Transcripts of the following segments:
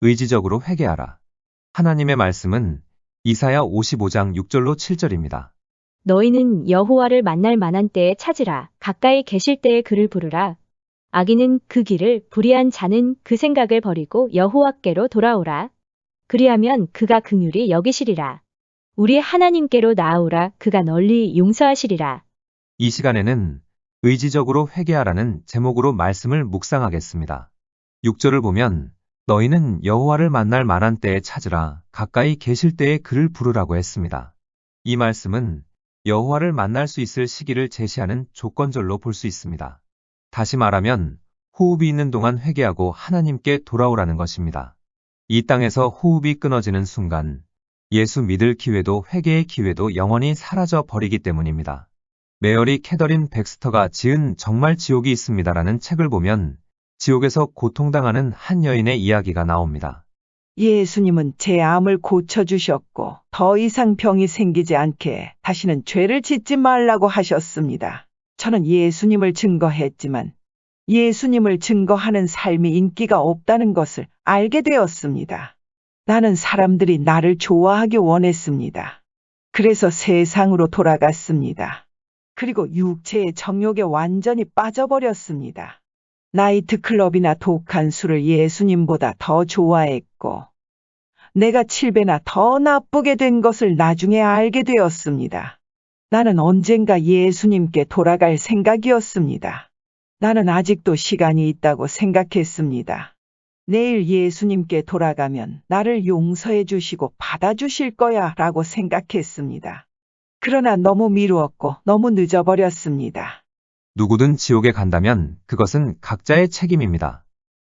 의지적으로 회개하라. 하나님의 말씀은 이사야 55장 6절로 7절입니다. 너희는 여호와를 만날 만한 때에 찾으라. 가까이 계실 때에 그를 부르라. 악인은 그 길을, 불의한 자는 그 생각을 버리고 여호와께로 돌아오라. 그리하면 그가 긍휼히 여기시리라. 우리 하나님께로 나아오라. 그가 널리 용서하시리라. 이 시간에는 의지적으로 회개하라는 제목으로 말씀을 묵상하겠습니다. 6절을 보면 너희는 여호와를 만날 만한 때에 찾으라. 가까이 계실 때에 그를 부르라고 했습니다. 이 말씀은 여호와를 만날 수 있을 시기를 제시하는 조건절로 볼 수 있습니다. 다시 말하면 호흡이 있는 동안 회개하고 하나님께 돌아오라는 것입니다. 이 땅에서 호흡이 끊어지는 순간 예수 믿을 기회도 회개의 기회도 영원히 사라져 버리기 때문입니다. 메어리 캐더린 백스터가 지은 정말 지옥이 있습니다라는 책을 보면 지옥에서 고통당하는 한 여인의 이야기가 나옵니다. 예수님은 제 암을 고쳐주셨고 더 이상 병이 생기지 않게 다시는 죄를 짓지 말라고 하셨습니다. 저는 예수님을 증거했지만 예수님을 증거하는 삶이 인기가 없다는 것을 알게 되었습니다. 나는 사람들이 나를 좋아하기 원했습니다. 그래서 세상으로 돌아갔습니다. 그리고 육체의 정욕에 완전히 빠져버렸습니다. 나이트클럽이나 독한 술을 예수님보다 더 좋아했고 내가 7배나 더 나쁘게 된 것을 나중에 알게 되었습니다. 나는 언젠가 예수님께 돌아갈 생각이었습니다. 나는 아직도 시간이 있다고 생각했습니다. 내일 예수님께 돌아가면 나를 용서해 주시고 받아주실 거야 라고 생각했습니다. 그러나 너무 미루었고 너무 늦어버렸습니다. 누구든 지옥에 간다면 그것은 각자의 책임입니다.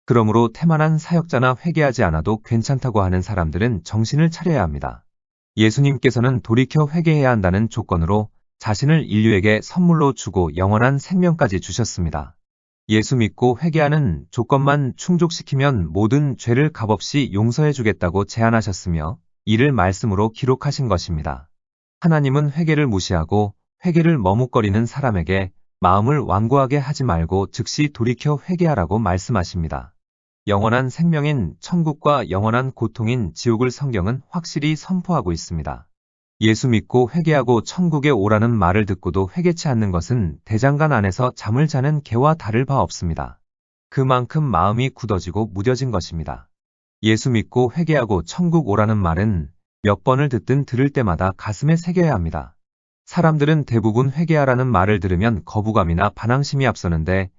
그러므로 태만한 사역자나 회개하지 않아도 괜찮다고 하는 사람들은 정신을 차려야 합니다. 예수님께서는 돌이켜 회개해야 한다는 조건으로 자신을 인류에게 선물로 주고 영원한 생명까지 주셨습니다. 예수 믿고 회개하는 조건만 충족시키면 모든 죄를 값없이 용서해 주겠다고 제안하셨으며 이를 말씀으로 기록하신 것입니다. 하나님은 회개를 무시하고 회개를 머뭇거리는 사람에게 마음을 완고하게 하지 말고 즉시 돌이켜 회개하라고 말씀하십니다. 영원한 생명인 천국과 영원한 고통인 지옥을 성경은 확실히 선포하고 있습니다. 예수 믿고 회개하고 천국에 오라는 말을 듣고도 회개치 않는 것은 대장간 안에서 잠을 자는 개와 다를 바 없습니다. 그만큼 마음이 굳어지고 무뎌진 것입니다. 예수 믿고 회개하고 천국 오라는 말은 몇 번을 듣든 들을 때마다 가슴에 새겨야 합니다. 사람들은 대부분 회개하라는 말을 들으면 거부감이나 반항심이 앞서는데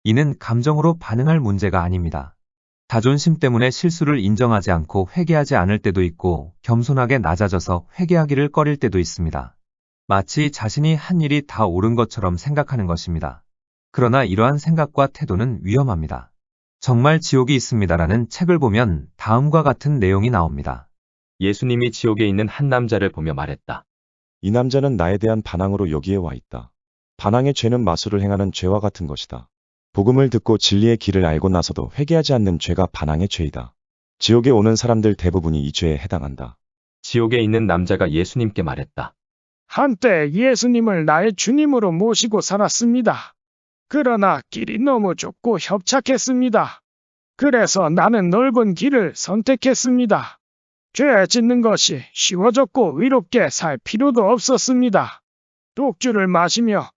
이는 감정으로 반응할 문제가 아닙니다. 자존심 때문에 실수를 인정하지 않고 회개하지 않을 때도 있고 겸손하게 낮아져서 회개하기를 꺼릴 때도 있습니다. 마치 자신이 한 일이 다 옳은 것처럼 생각하는 것입니다. 그러나 이러한 생각과 태도는 위험합니다. 정말 지옥이 있습니다라는 책을 보면 다음과 같은 내용이 나옵니다. 예수님이 지옥에 있는 한 남자를 보며 말했다. 이 남자는 나에 대한 반항으로 여기에 와 있다. 반항의 죄는 마술을 행하는 죄와 같은 것이다. 복음을 듣고 진리의 길을 알고 나서도 회개하지 않는 죄가 반항의 죄이다. 지옥에 오는 사람들 대부분이 이 죄에 해당한다. 지옥에 있는 남자가 예수님께 말했다. 한때 예수님을 나의 주님으로 모시고 살았습니다. 그러나 길이 너무 좁고 협착했습니다. 그래서 나는 넓은 길을 선택했습니다. 죄 짓는 것이 쉬워졌고 위롭게 살 필요도 없었습니다. 독주를 마시며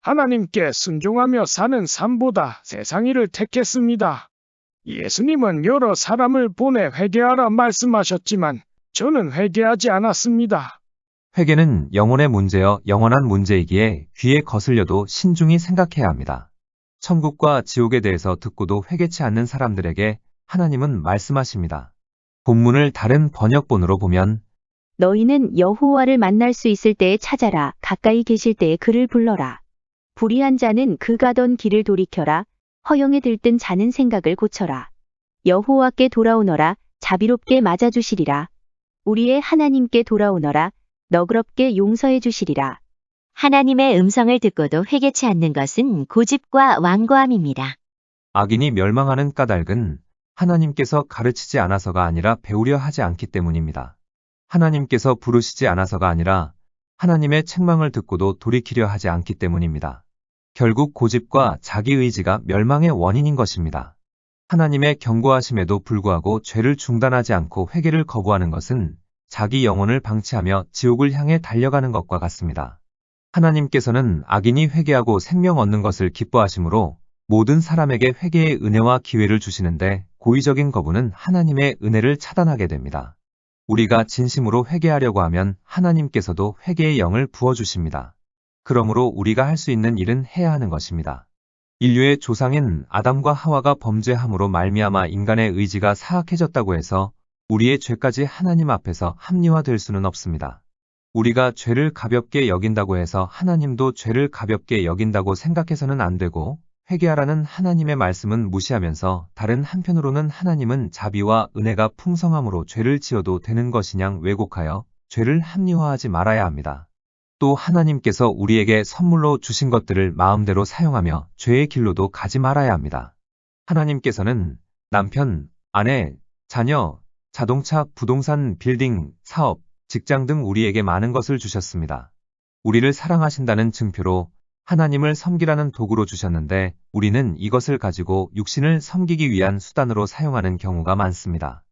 하나님께 순종하며 사는 삶보다 세상 일을 택했습니다. 예수님은 여러 사람을 보내 회개하라 말씀하셨지만 저는 회개하지 않았습니다. 회개는 영혼의 문제여 영원한 문제이기에 귀에 거슬려도 신중히 생각해야 합니다. 천국과 지옥에 대해서 듣고도 회개치 않는 사람들에게 하나님은 말씀하십니다. 본문을 다른 번역본으로 보면 너희는 여호와를 만날 수 있을 때에 찾아라. 가까이 계실 때에 그를 불러라. 불의한 자는 그 가던 길을 돌이켜라. 허영에 들뜬 자는 생각을 고쳐라. 여호와께 돌아오너라. 자비롭게 맞아주시리라. 우리의 하나님께 돌아오너라. 너그럽게 용서해 주시리라. 하나님의 음성을 듣고도 회개치 않는 것은 고집과 완고함입니다. 악인이 멸망하는 까닭은 하나님께서 가르치지 않아서가 아니라 배우려 하지 않기 때문입니다. 하나님께서 부르시지 않아서가 아니라 하나님의 책망을 듣고도 돌이키려 하지 않기 때문입니다. 결국 고집과 자기 의지가 멸망의 원인인 것입니다. 하나님의 경고하심에도 불구하고 죄를 중단하지 않고 회개를 거부하는 것은 자기 영혼을 방치하며 지옥을 향해 달려가는 것과 같습니다. 하나님께서는 악인이 회개하고 생명 얻는 것을 기뻐하심으로 모든 사람에게 회개의 은혜와 기회를 주시는데 고의적인 거부는 하나님의 은혜를 차단하게 됩니다. 우리가 진심으로 회개하려고 하면 하나님께서도 회개의 영을 부어주십니다. 그러므로 우리가 할 수 있는 일은 해야 하는 것입니다. 인류의 조상인 아담과 하와가 범죄함으로 말미암아 인간의 의지가 사악해졌다고 해서 우리의 죄까지 하나님 앞에서 합리화될 수는 없습니다. 우리가 죄를 가볍게 여긴다고 해서 하나님도 죄를 가볍게 여긴다고 생각해서는 안 되고, 회개하라는 하나님의 말씀은 무시하면서 다른 한편으로는 하나님은 자비와 은혜가 풍성함으로 죄를 지어도 되는 것이냥 왜곡하여 죄를 합리화하지 말아야 합니다. 또 하나님께서 우리에게 선물로 주신 것들을 마음대로 사용하며 죄의 길로도 가지 말아야 합니다. 하나님께서는 남편, 아내, 자녀, 자동차, 부동산, 빌딩, 사업, 직장 등 우리에게 많은 것을 주셨습니다. 우리를 사랑하신다는 증표로 하나님을 섬기라는 도구로 주셨는데 우리는 이것을 가지고 육신을 섬기기 위한 수단으로 사용하는 경우가 많습니다.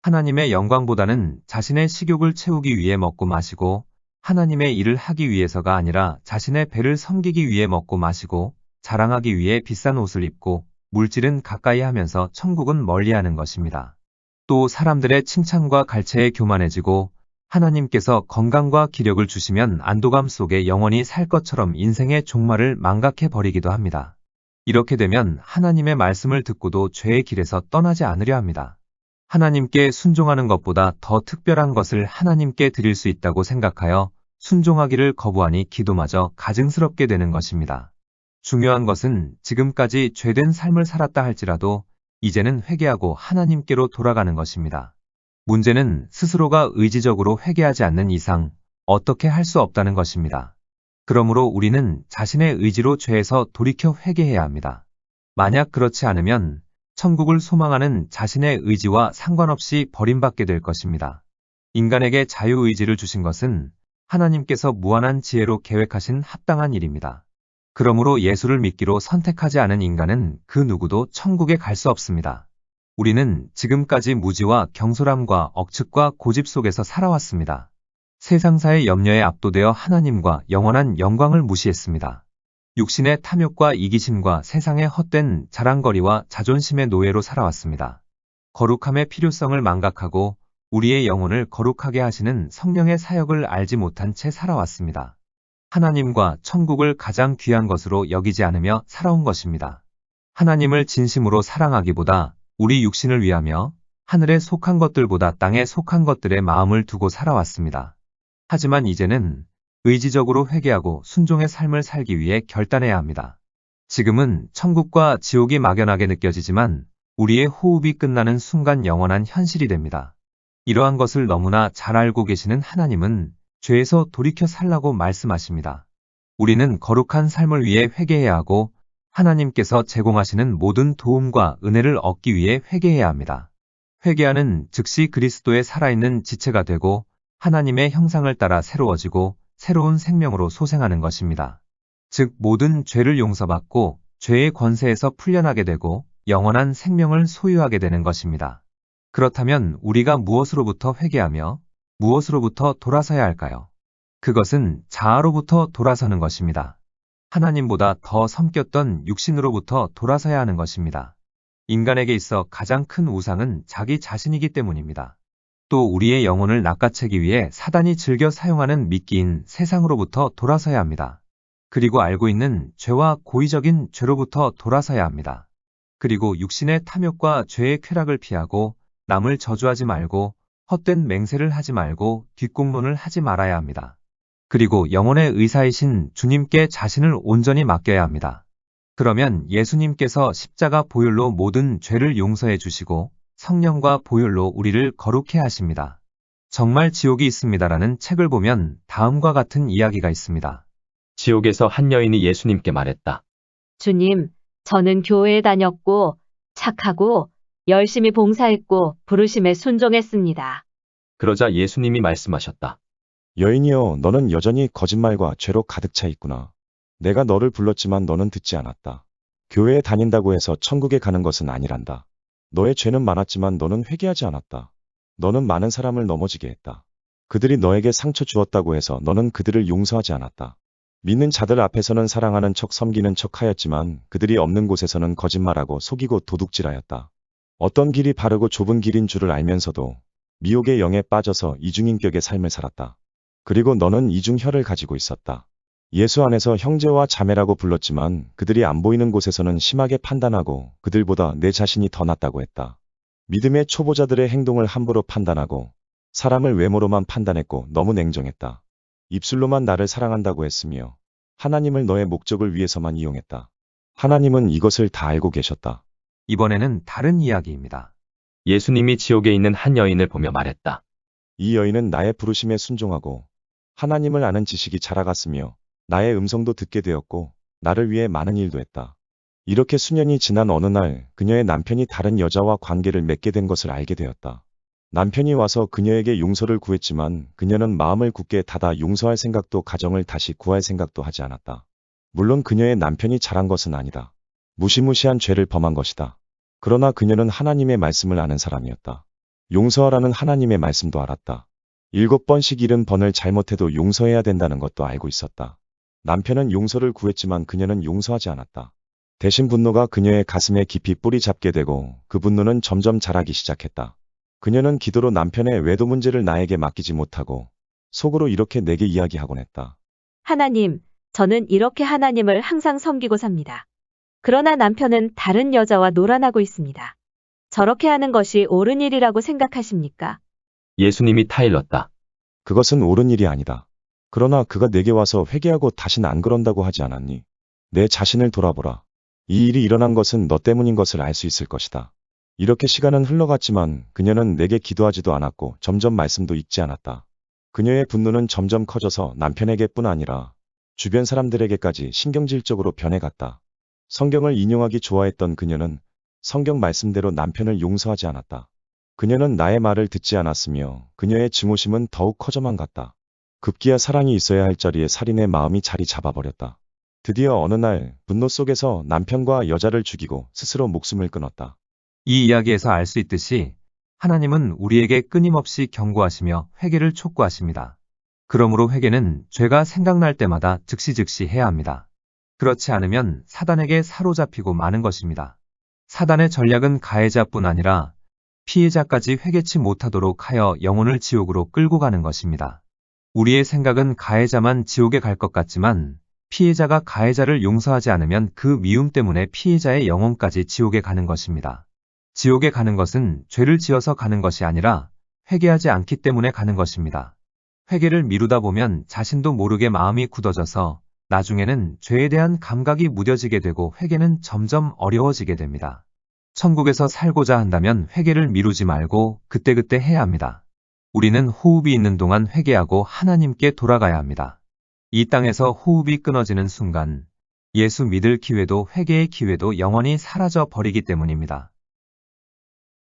하나님의 영광보다는 자신의 식욕을 채우기 위해 먹고 마시고, 하나님의 일을 하기 위해서가 아니라 자신의 배를 섬기기 위해 먹고 마시고, 자랑하기 위해 비싼 옷을 입고, 물질은 가까이 하면서 천국은 멀리하는 것입니다. 또 사람들의 칭찬과 갈채에 교만해지고, 하나님께서 건강과 기력을 주시면 안도감 속에 영원히 살 것처럼 인생의 종말을 망각해 버리기도 합니다. 이렇게 되면 하나님의 말씀을 듣고도 죄의 길에서 떠나지 않으려 합니다. 하나님께 순종하는 것보다 더 특별한 것을 하나님께 드릴 수 있다고 생각하여 순종하기를 거부하니 기도마저 가증스럽게 되는 것입니다. 중요한 것은 지금까지 죄된 삶을 살았다 할지라도 이제는 회개하고 하나님께로 돌아가는 것입니다. 문제는 스스로가 의지적으로 회개하지 않는 이상 어떻게 할 수 없다는 것입니다. 그러므로 우리는 자신의 의지로 죄에서 돌이켜 회개해야 합니다. 만약 그렇지 않으면 천국을 소망하는 자신의 의지와 상관없이 버림받게 될 것입니다. 인간에게 자유의지를 주신 것은 하나님께서 무한한 지혜로 계획하신 합당한 일입니다. 그러므로 예수를 믿기로 선택하지 않은 인간은 그 누구도 천국에 갈 수 없습니다. 우리는 지금까지 무지와 경솔함과 억측과 고집 속에서 살아왔습니다. 세상사의 염려에 압도되어 하나님과 영원한 영광을 무시했습니다. 육신의 탐욕과 이기심과 세상의 헛된 자랑거리와 자존심의 노예로 살아왔습니다. 거룩함의 필요성을 망각하고 우리의 영혼을 거룩하게 하시는 성령의 사역을 알지 못한 채 살아왔습니다. 하나님과 천국을 가장 귀한 것으로 여기지 않으며 살아온 것입니다. 하나님을 진심으로 사랑하기보다 우리 육신을 위하며 하늘에 속한 것들보다 땅에 속한 것들에 마음을 두고 살아왔습니다. 하지만 이제는 의지적으로 회개하고 순종의 삶을 살기 위해 결단해야 합니다. 지금은 천국과 지옥이 막연하게 느껴지지만 우리의 호흡이 끝나는 순간 영원한 현실이 됩니다. 이러한 것을 너무나 잘 알고 계시는 하나님은 죄에서 돌이켜 살라고 말씀하십니다. 우리는 거룩한 삶을 위해 회개해야 하고 하나님께서 제공하시는 모든 도움과 은혜를 얻기 위해 회개해야 합니다. 회개하는 즉시 그리스도의 살아있는 지체가 되고 하나님의 형상을 따라 새로워지고 새로운 생명으로 소생하는 것입니다. 즉 모든 죄를 용서받고 죄의 권세에서 풀려나게 되고 영원한 생명을 소유하게 되는 것입니다. 그렇다면 우리가 무엇으로부터 회개하며 무엇으로부터 돌아서야 할까요? 그것은 자아로부터 돌아서는 것입니다. 하나님보다 더 섬겼던 육신으로부터 돌아서야 하는 것입니다. 인간에게 있어 가장 큰 우상은 자기 자신이기 때문입니다. 또 우리의 영혼을 낚아채기 위해 사단이 즐겨 사용하는 미끼인 세상으로부터 돌아서야 합니다. 그리고 알고 있는 죄와 고의적인 죄로부터 돌아서야 합니다. 그리고 육신의 탐욕과 죄의 쾌락을 피하고 남을 저주하지 말고 헛된 맹세를 하지 말고 뒷공론을 하지 말아야 합니다. 그리고 영혼의 의사이신 주님께 자신을 온전히 맡겨야 합니다. 그러면 예수님께서 십자가 보혈로 모든 죄를 용서해 주시고 성령과 보혈로 우리를 거룩해 하십니다. 정말 지옥이 있습니다라는 책을 보면 다음과 같은 이야기가 있습니다. 지옥에서 한 여인이 예수님께 말했다. 주님, 저는 교회에 다녔고 착하고 열심히 봉사했고 부르심에 순종했습니다. 그러자 예수님이 말씀하셨다. 여인이여, 너는 여전히 거짓말과 죄로 가득 차 있구나. 내가 너를 불렀지만 너는 듣지 않았다. 교회에 다닌다고 해서 천국에 가는 것은 아니란다. 너의 죄는 많았지만 너는 회개하지 않았다. 너는 많은 사람을 넘어지게 했다. 그들이 너에게 상처 주었다고 해서 너는 그들을 용서하지 않았다. 믿는 자들 앞에서는 사랑하는 척 섬기는 척 하였지만 그들이 없는 곳에서는 거짓말하고 속이고 도둑질하였다. 어떤 길이 바르고 좁은 길인 줄을 알면서도 미혹의 영에 빠져서 이중인격의 삶을 살았다. 그리고 너는 이중혈을 가지고 있었다. 예수 안에서 형제와 자매라고 불렀지만 그들이 안 보이는 곳에서는 심하게 판단하고 그들보다 내 자신이 더 낫다고 했다. 믿음의 초보자들의 행동을 함부로 판단하고 사람을 외모로만 판단했고 너무 냉정했다. 입술로만 나를 사랑한다고 했으며 하나님을 너의 목적을 위해서만 이용했다. 하나님은 이것을 다 알고 계셨다. 이번에는 다른 이야기입니다. 예수님이 지옥에 있는 한 여인을 보며 말했다. 이 여인은 나의 부르심에 순종하고 하나님을 아는 지식이 자라갔으며 나의 음성도 듣게 되었고 나를 위해 많은 일도 했다. 이렇게 수년이 지난 어느 날 그녀의 남편이 다른 여자와 관계를 맺게 된 것을 알게 되었다. 남편이 와서 그녀에게 용서를 구했지만 그녀는 마음을 굳게 닫아 용서할 생각도 가정을 다시 구할 생각도 하지 않았다. 물론 그녀의 남편이 잘한 것은 아니다. 무시무시한 죄를 범한 것이다. 그러나 그녀는 하나님의 말씀을 아는 사람이었다. 용서하라는 하나님의 말씀도 알았다. 7번씩 70번을 잘못해도 용서해야 된다는 것도 알고 있었다. 남편은 용서를 구했지만 그녀는 용서하지 않았다. 대신 분노가 그녀의 가슴에 깊이 뿌리 잡게 되고 그 분노는 점점 자라기 시작했다. 그녀는 기도로 남편의 외도 문제를 나에게 맡기지 못하고 속으로 이렇게 내게 이야기하곤 했다. 하나님, 저는 이렇게 하나님을 항상 섬기고 삽니다. 그러나 남편은 다른 여자와 놀아나고 있습니다. 저렇게 하는 것이 옳은 일이라고 생각하십니까? 예수님이 타일렀다. 그것은 옳은 일이 아니다. 그러나 그가 내게 와서 회개하고 다신 안 그런다고 하지 않았니? 내 자신을 돌아보라. 이 일이 일어난 것은 너 때문인 것을 알 수 있을 것이다. 이렇게 시간은 흘러갔지만 그녀는 내게 기도하지도 않았고 점점 말씀도 읽지 않았다. 그녀의 분노는 점점 커져서 남편에게뿐 아니라 주변 사람들에게까지 신경질적으로 변해갔다. 성경을 인용하기 좋아했던 그녀는 성경 말씀대로 남편을 용서하지 않았다. 그녀는 나의 말을 듣지 않았으며 그녀의 증오심은 더욱 커져만 갔다. 급기야 사랑이 있어야 할 자리에 살인의 마음이 자리 잡아버렸다. 드디어 어느 날 분노 속에서 남편과 여자를 죽이고 스스로 목숨을 끊었다. 이 이야기에서 알 수 있듯이 하나님은 우리에게 끊임없이 경고하시며 회개를 촉구하십니다. 그러므로 회개는 죄가 생각날 때마다 즉시 해야 합니다. 그렇지 않으면 사단에게 사로잡히고 마는 것입니다. 사단의 전략은 가해자뿐 아니라 피해자까지 회개치 못하도록 하여 영혼을 지옥으로 끌고 가는 것입니다. 우리의 생각은 가해자만 지옥에 갈 것 같지만 피해자가 가해자를 용서하지 않으면 그 미움 때문에 피해자의 영혼까지 지옥에 가는 것입니다. 지옥에 가는 것은 죄를 지어서 가는 것이 아니라 회개하지 않기 때문에 가는 것입니다. 회개를 미루다 보면 자신도 모르게 마음이 굳어져서 나중에는 죄에 대한 감각이 무뎌지게 되고 회개는 점점 어려워지게 됩니다. 천국에서 살고자 한다면 회개를 미루지 말고 그때그때 해야 합니다. 우리는 호흡이 있는 동안 회개하고 하나님께 돌아가야 합니다. 이 땅에서 호흡이 끊어지는 순간 예수 믿을 기회도 회개의 기회도 영원히 사라져 버리기 때문입니다.